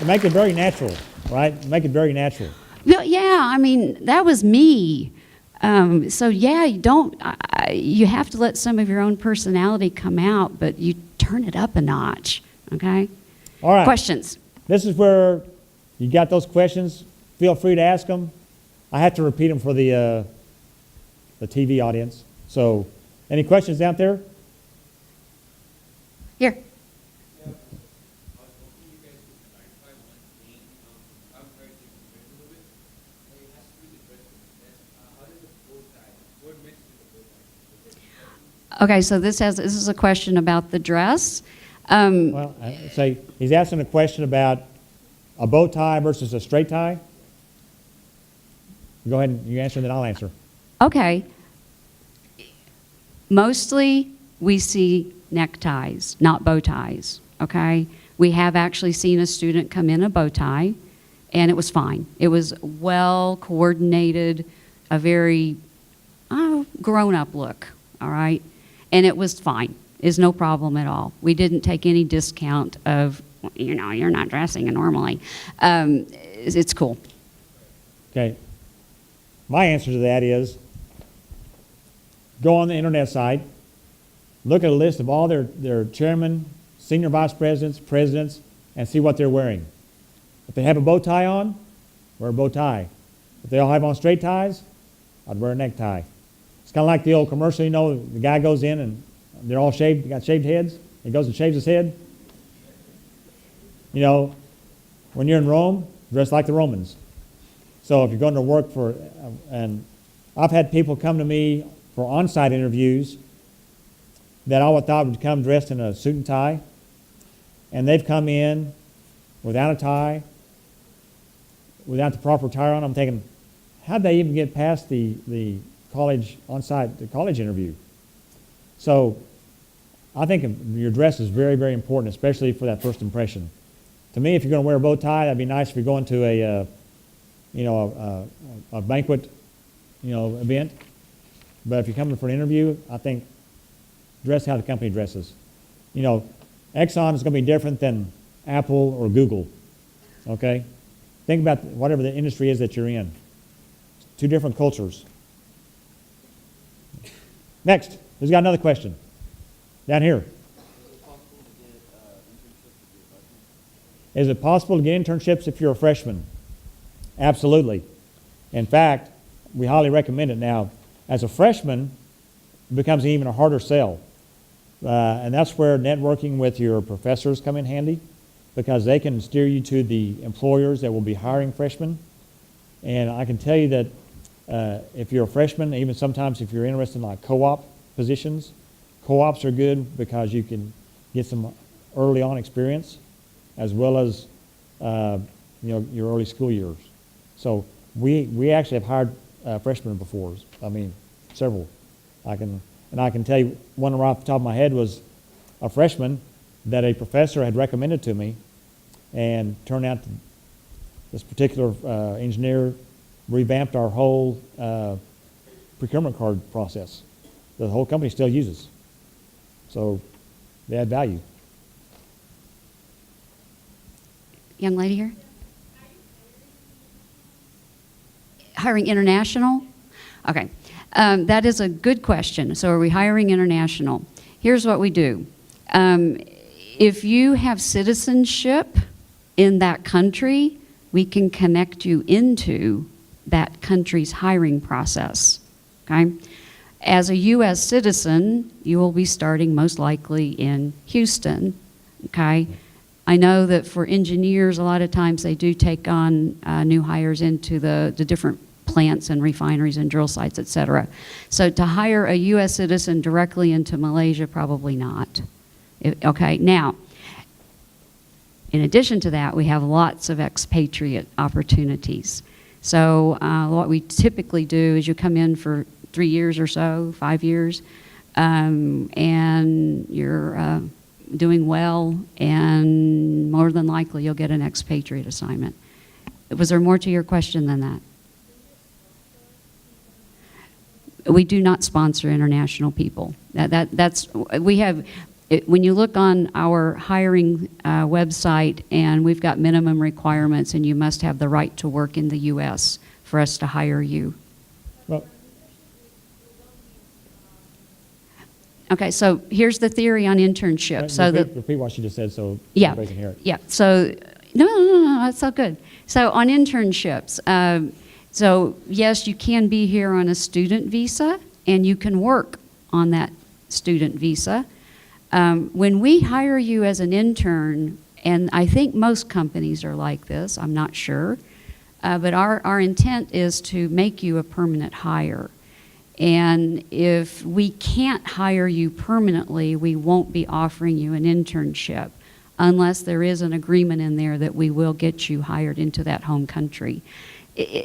make it very natural, right? Make it very natural. Yeah, I mean, that was me. So yeah, you have to let some of your own personality come out, but you turn it up a notch, okay? All right. Questions? This is where you got those questions. Feel free to ask them. I have to repeat them for the TV audience. So, any questions out there? Here. Okay, so this is a question about the dress. Well, I say he's asking a question about a bow tie versus a straight tie. Go ahead and you answer, and then I'll answer. Okay. Mostly we see neckties, not bow ties, okay? We have actually seen a student come in a bow tie, and it was fine. It was well coordinated, a very grown-up look, all right? And it was fine. It's no problem at all. We didn't take any discount of, you're not dressing normally. It's cool. Okay. My answer to that is go on the internet site, look at a list of all their chairmen, senior vice presidents, presidents, and see what they're wearing. If they have a bow tie on, wear a bow tie. If they all have on straight ties, I'd wear a necktie. It's kind of like the old commercial, the guy goes in and they're all shaved, got shaved heads. He goes and shaves his head. When you're in Rome, dress like the Romans. So if you're going to work and I've had people come to me for on-site interviews that I would thought would come dressed in a suit and tie, and they've come in without a tie, without the proper attire on. I'm thinking, how'd they even get past the college college interview? So I think your dress is very, very important, especially for that first impression. To me, if you're going to wear a bow tie, that'd be nice if you're going to a banquet, event. But if you're coming for an interview, I think dress how the company dresses. Exxon is going to be different than Apple or Google. Okay, think about whatever the industry is that you're in. Two different cultures. Next, who's got another question? Down here. Is it possible to get internships if you're a freshman? Absolutely. In fact, we highly recommend it. Now, as a freshman, it becomes even a harder sell. And that's where networking with your professors come in handy, because they can steer you to the employers that will be hiring freshmen. And I can tell you that if you're a freshman, even sometimes if you're interested in like co-op positions, co-ops are good because you can get some early on experience as well as your early school years. So we actually have hired freshmen before. I mean, several. I can tell you one right off the top of my head was a freshman that a professor had recommended to me, and turned out this particular engineer revamped our whole procurement card process. The whole company still uses. So they add value. Young lady here? Hiring international? Okay. That is a good question. So are we hiring international? Here's what we do. If you have citizenship in that country, we can connect you into that country's hiring process. Okay? As a U.S. citizen, you will be starting most likely in Houston. Okay? I know that for engineers, a lot of times they do take on new hires into the different plants and refineries and drill sites, et cetera. So to hire a U.S. citizen directly into Malaysia, probably not. Okay, now, in addition to that, we have lots of expatriate opportunities. So what we typically do is you come in for 3 years or so, 5 years, and you're doing well, and more than likely you'll get an expatriate assignment. Was there more to your question than that? We do not sponsor international people. When you look on our hiring website, and we've got minimum requirements, and you must have the right to work in the U.S. for us to hire you. Well, okay, so here's the theory on internship. repeat what she just said so yeah, everybody can hear it. Yeah, so, no, that's all good. So on internships, so yes, you can be here on a student visa, and you can work on that student visa. When we hire you as an intern, and I think most companies are like this, I'm not sure, but our intent is to make you a permanent hire. And if we can't hire you permanently, we won't be offering you an internship unless there is an agreement in there that we will get you hired into that home country.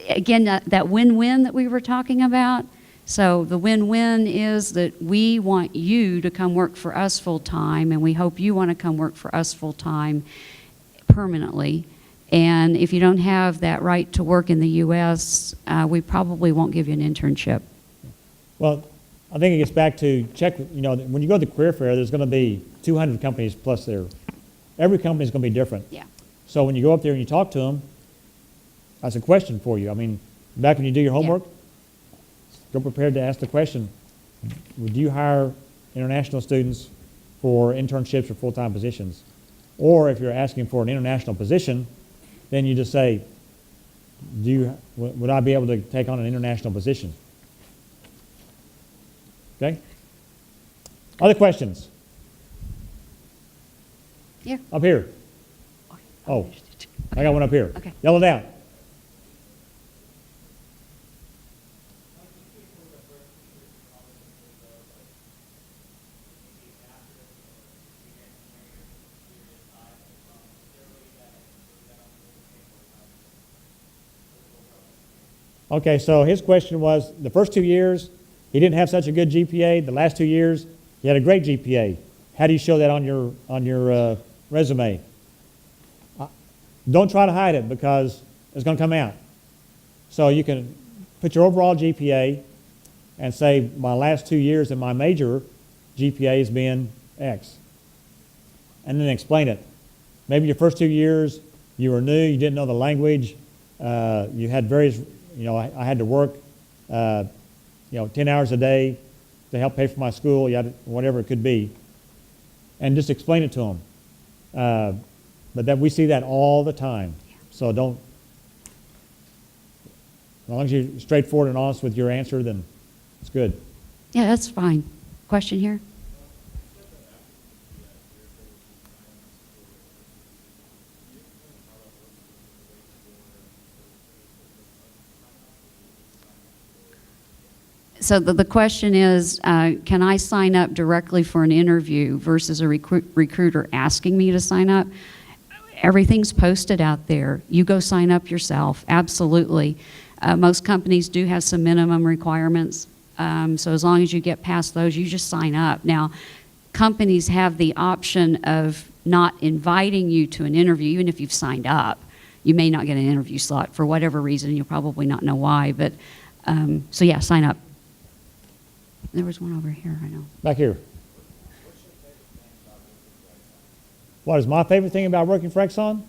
Again, that win-win that we were talking about, so the win-win is that we want you to come work for us full-time, and we hope you want to come work for us full-time permanently. And if you don't have that right to work in the U.S., we probably won't give you an internship. Well, I think it gets back to check, when you go to the career fair, there's going to be 200 companies plus there. Every company is going to be different. Yeah. So when you go up there and you talk to them, that's a question for you. I mean, back when you do your homework, go prepared to ask the question, would you hire international students for internships or full-time positions? Or if you're asking for an international position, then you just say, would I be able to take on an international position? Okay? Other questions? Here. Up here. Oh, I got one up here. Okay. Yell it out. Okay, so his question was, the first 2 years, he didn't have such a good GPA. The last 2 years, he had a great GPA. How do you show that on your resume? Don't try to hide it because it's going to come out. So you can put your overall GPA and say, my last 2 years in my major GPA has been X. And then explain it. Maybe your first 2 years, you were new, you didn't know the language, you had various, I had to work 10 hours a day to help pay for my school, whatever it could be, and just explain it to them. But that we see that all the time. So as long as you're straightforward and honest with your answer, then it's good. Yeah, that's fine. Question here? So the question is, can I sign up directly for an interview versus a recruiter asking me to sign up? Everything's posted out there. You go sign up yourself, absolutely. Most companies do have some minimum requirements, so as long as you get past those, you just sign up. Now, companies have the option of not inviting you to an interview, even if you've signed up. You may not get an interview slot for whatever reason. You'll probably not know why, but so yeah, sign up. There was one over here, I know. Back here. What is my favorite thing about working for Exxon?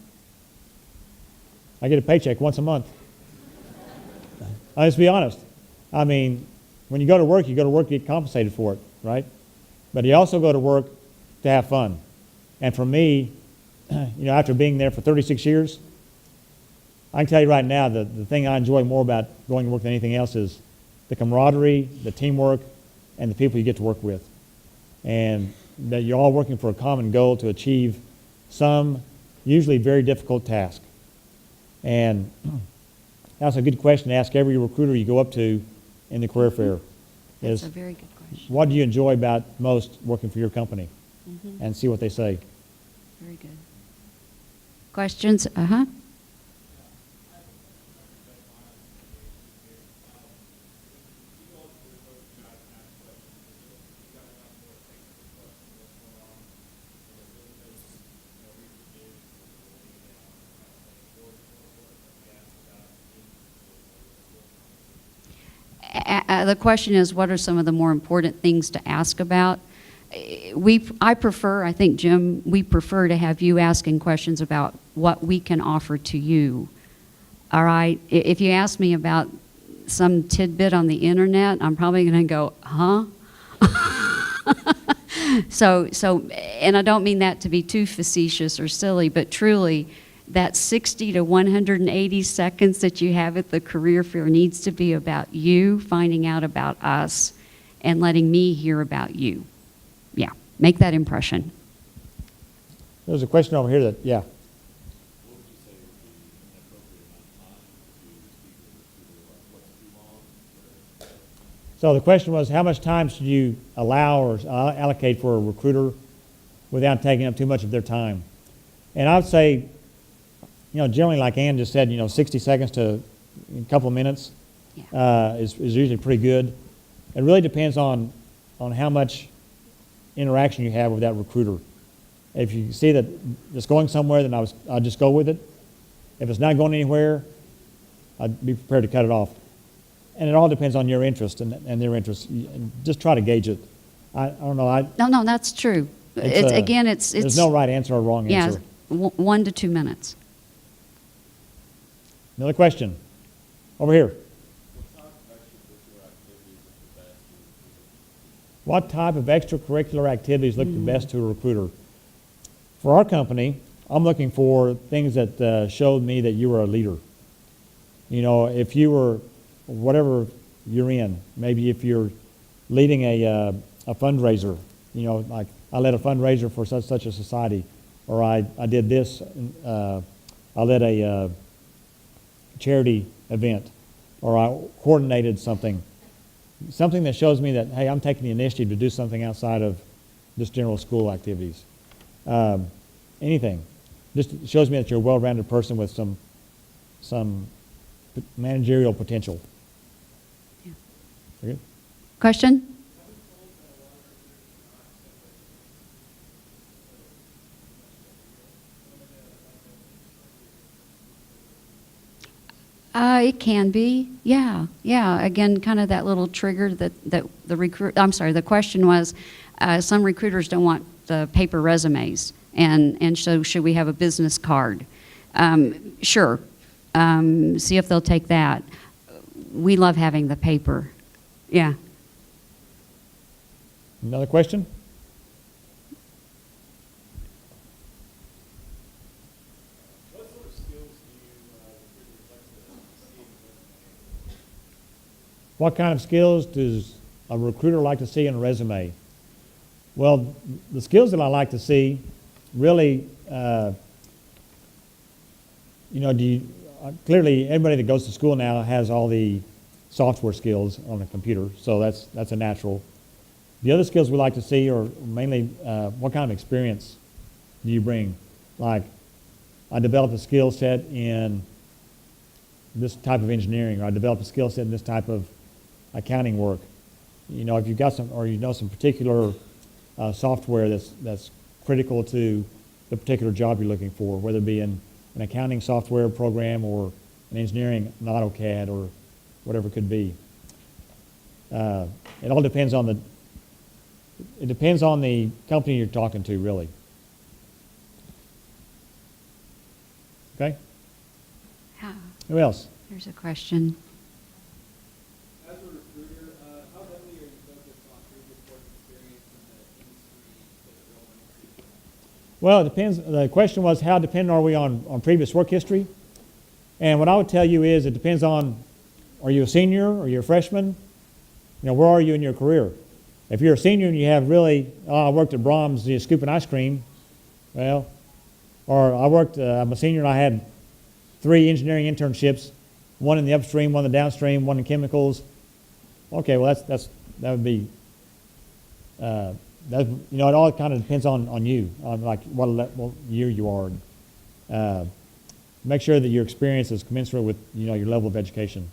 I get a paycheck once a month. Let's be honest. I mean, when you go to work, to get compensated for it, right? But you also go to work to have fun. And for me, after being there for 36 years, I can tell you right now that the thing I enjoy more about going to work than anything else is the camaraderie, the teamwork, and the people you get to work with. And that you're all working for a common goal to achieve some usually very difficult task. And that's a good question to ask every recruiter you go up to in the career fair. That's a very good question. What do you enjoy about most working for your company? Mm-hmm. And see what they say. Very good. Questions? Uh-huh. The question is, what are some of the more important things to ask about? I think, Jim, we prefer to have you asking questions about what we can offer to you. All right? If you ask me about some tidbit on the internet, I'm probably going to go, huh? So, and I don't mean that to be too facetious or silly, but truly, that 60 to 180 seconds that you have at the career fair needs to be about you, finding out about us, and letting me hear about you. Yeah, make that impression. There's a question over here that, yeah. What would you say would be an appropriate amount of time to speak with a recruiter? What's too long? So the question was, how much time should you allow or allocate for a recruiter without taking up too much of their time? And I would say, generally, like Ann just said, 60 seconds to a couple of minutes is usually pretty good. It really depends on how much interaction you have with that recruiter. If you see that it's going somewhere, then I'll just go with it. If it's not going anywhere, I'd be prepared to cut it off. And it all depends on your interest and their interest. Just try to gauge it. I don't know. No, that's true. It's there's no right answer or wrong answer. Yeah, 1 to 2 minutes. Another question. Over here. What type of extracurricular activities look the best to a recruiter? For our company, I'm looking for things that showed me that you were a leader. If you were, whatever you're in, maybe if you're leading a fundraiser, like I led a fundraiser for such a society, or I did this, I led a charity event, or I coordinated something that shows me that, hey, I'm taking the initiative to do something outside of just general school activities. Anything. Just shows me that you're a well-rounded person with some managerial potential. Yeah. Okay. Question? It can be, yeah. Again, kind of that little trigger that the question was, some recruiters don't want the paper resumes, and so should we have a business card? Sure. See if they'll take that. We love having the paper. Yeah. Another question? What sort of skills do you recruiters like to see in a resume? What kind of skills does a recruiter like to see in a resume? Well, the skills that I like to see really, clearly everybody that goes to school now has all the software skills on a computer, so that's a natural. The other skills we like to see are mainly what kind of experience do you bring? Like, I developed a skill set in this type of engineering, or I developed a skill set in this type of accounting work. You know, if you've got some, or you know some particular software that's critical to the particular job you're looking for, whether it be in an accounting software program or an engineering, an AutoCAD, or whatever it could be. It all depends on the company you're talking to, really. Okay? Who else? There's a question. As a recruiter, how heavily are you focused on previous work experience in the industry that you're going into? Well, it depends. The question was, how dependent are we on previous work history? And what I would tell you is, it depends on, are you a senior or you're a freshman? You know, where are you in your career? If you're a senior and you have really, I worked at Brahms, scooping ice cream, well, or I'm a senior and I had 3 engineering internships, one in the upstream, one in the downstream, one in chemicals. Okay, well that would be, it all kind of depends on you, on like what year you are. And, make sure that your experience is commensurate with your level of education.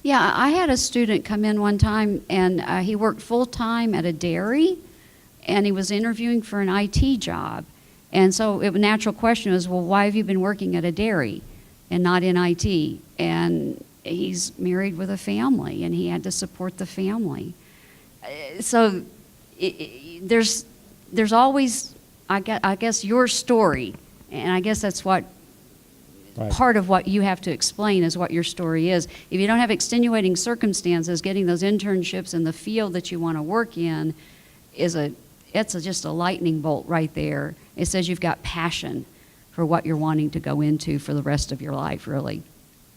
Yeah, I had a student come in one time, and he worked full-time at a dairy, and he was interviewing for an IT job. And so a natural question was, well, why have you been working at a dairy and not in IT? And he's married with a family, and he had to support the family. So there's always, I guess, your story, and I guess that's what Right. part of what you have to explain is what your story is. If you don't have extenuating circumstances, getting those internships in the field that you want to work in just a lightning bolt right there. It says you've got passion for what you're wanting to go into for the rest of your life, really.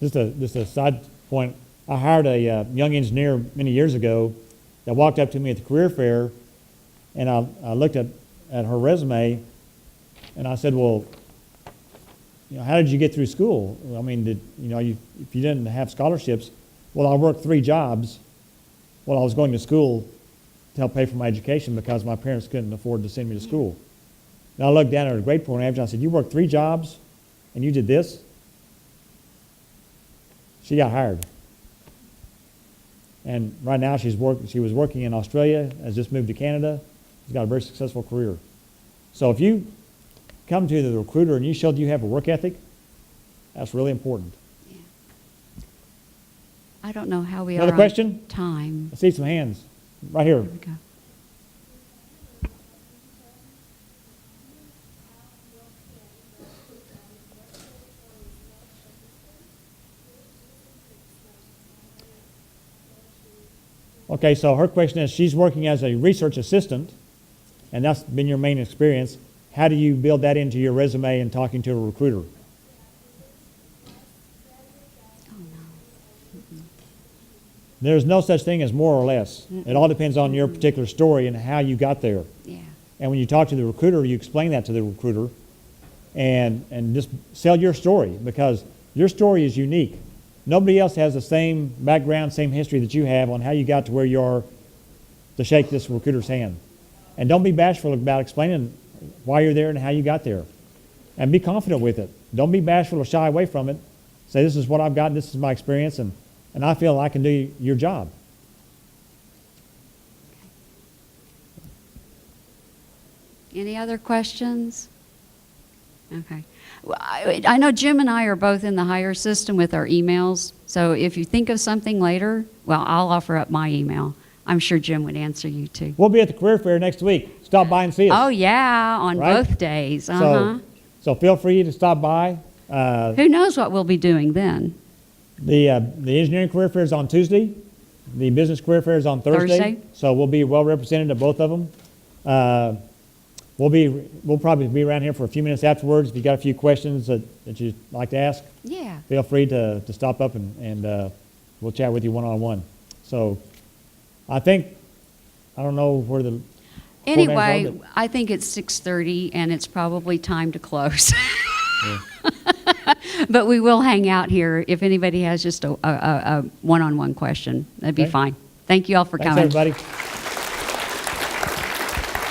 Just a side point. I hired a young engineer many years ago that walked up to me at the career fair, and I looked at her resume, and I said, well, how did you get through school? I mean, if you didn't have scholarships, well, I worked 3 jobs while I was going to school to help pay for my education because my parents couldn't afford to send me to school. And I looked down at her grade point average and I said, you worked 3 jobs and you did this? She got hired. And right now she was working in Australia, has just moved to Canada. She's got a very successful career. So if you come to the recruiter and you show that you have a work ethic, that's really important. Yeah. I don't know how we Another are question? on time. I see some hands right here. Here we go. Okay, so her question is, she's working as a research assistant, and that's been your main experience. How do you build that into your resume and talking to a recruiter? There's no such thing as more or less. It all depends on your particular story and how you got there. Yeah. And when you talk to the recruiter, you explain that to the recruiter and just sell your story, because your story is unique. Nobody else has the same background, same history that you have on how you got to where you are to shake this recruiter's hand. And don't be bashful about explaining why you're there and how you got there. And be confident with it. Don't be bashful or shy away from it. Say, this is what I've got, this is my experience, and I feel I can do your job. Any other questions? Okay. Well, I know Jim and I are both in the hire system with our emails, so if you think of something later, well, I'll offer up my email. I'm sure Jim would answer you too. We'll be at the career fair next week. Stop by and see us. Oh, yeah, on Right? both days. Uh-huh. So feel free to stop by. Who knows what we'll be doing then? The engineering career fair is on Tuesday. The business career fair is on Thursday. So we'll be well represented at both of them. We'll probably be around here for a few minutes afterwards. If you've got a few questions that you'd like to ask, Yeah. feel free to stop up and we'll chat with you one-on-one. So I don't know where the... Anyway, I think it's 6:30 and it's probably time to close. Yeah. But we will hang out here if anybody has just a one-on-one question. That'd be Okay. fine. Thank you all for Thanks, coming. everybody.